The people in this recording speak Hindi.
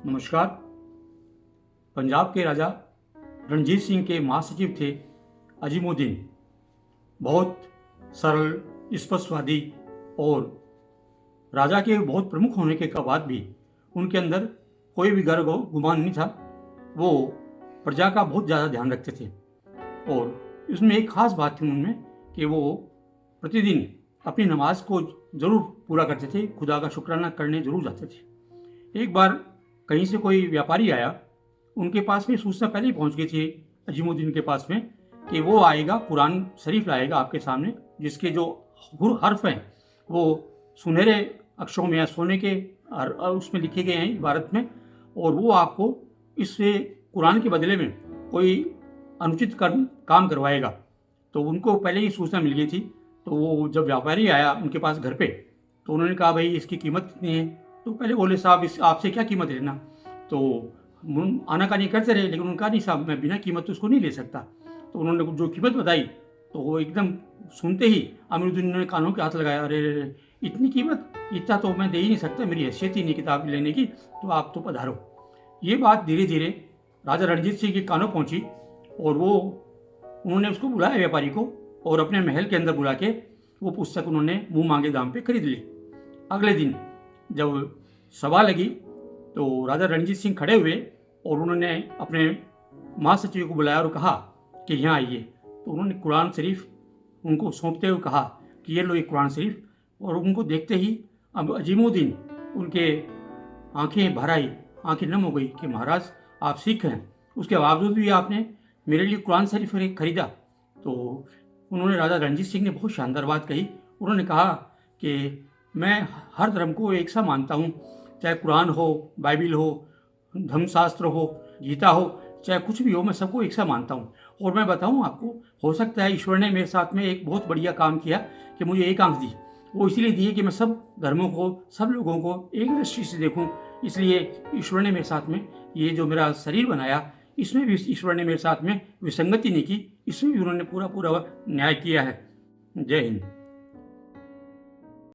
नमस्कार। पंजाब के राजा रणजीत सिंह के महासचिव थे अजीमुद्दीन। बहुत सरल, स्पष्टवादी और राजा के बहुत प्रमुख होने के बाद भी उनके अंदर कोई भी गर्व गुमान नहीं था। वो प्रजा का बहुत ज़्यादा ध्यान रखते थे और इसमें एक ख़ास बात थी उनमें कि वो प्रतिदिन अपनी नमाज को ज़रूर पूरा करते थे, खुदा का शुक्राना करने ज़रूर जाते थे। एक बार कहीं से कोई व्यापारी आया, उनके पास में सूचना पहले ही पहुंच गई थी अजीमुद्दीन के पास में कि वो आएगा, कुरान शरीफ लाएगा आपके सामने, जिसके जो हर्फ हैं वो सुनहरे अक्षरों में या सोने के उसमें लिखे गए हैं इबारत में, और वो आपको इससे कुरान के बदले में कोई अनुचित काम करवाएगा। तो उनको पहले ही सूचना मिल गई थी। तो वो जब व्यापारी आया उनके पास घर पे, तो उन्होंने कहा भाई इसकी कीमत कितनी है? तो पहले बोले साहब इस आपसे क्या कीमत लेना। तो आनाकानी करते रहे, लेकिन उन्होंने कहा नहीं साहब मैं बिना कीमत तो उसको नहीं ले सकता। तो उन्होंने जो कीमत बताई तो वो एकदम सुनते ही अमीरुद्दीन ने कानों के हाथ लगाया, अरे इतनी कीमत, इतना तो मैं दे ही नहीं सकता, मेरी हैसियत ही नहीं किताब लेने की, तो आप तो पधारो। ये बात धीरे धीरे राजा रणजीत सिंह के कानों पहुंची और उन्होंने उसको बुलाया व्यापारी को, और अपने महल के अंदर बुला के वो पुस्तक उन्होंने मुंह मांगे दाम पे खरीद ली। अगले दिन जब सभा लगी तो राजा रणजीत सिंह खड़े हुए और उन्होंने अपने महासचिव को बुलाया और कहा कि यहाँ आइए। तो उन्होंने कुरान शरीफ उनको सौंपते हुए कहा कि ये लो ये कुरान शरीफ। और उनको देखते ही अब अजीमुद्दीन उनके आंखें भर आई, आंखें नम हो गई कि महाराज आप सिख हैं, उसके बावजूद भी आपने मेरे लिए कुरान शरीफ खरीदा। तो उन्होंने राजा रणजीत सिंह ने बहुत शानदार बात कही। उन्होंने कहा कि मैं हर धर्म को एक सा मानता हूँ, चाहे कुरान हो, बाइबिल हो, धर्मशास्त्र हो, गीता हो, चाहे कुछ भी हो, मैं सबको एक सा मानता हूँ। और मैं बताऊँ आपको, हो सकता है ईश्वर ने मेरे साथ में एक बहुत बढ़िया काम किया कि मुझे एक आंख दी। वो इसलिए दी है कि मैं सब धर्मों को, सब लोगों को एक दृष्टि से देखूँ। इसलिए ईश्वर ने मेरे साथ में ये जो मेरा शरीर बनाया, इसमें भी ईश्वर ने मेरे साथ में विसंगति नहीं की, इसमें भी उन्होंने पूरा न्याय किया है। जय हिंद।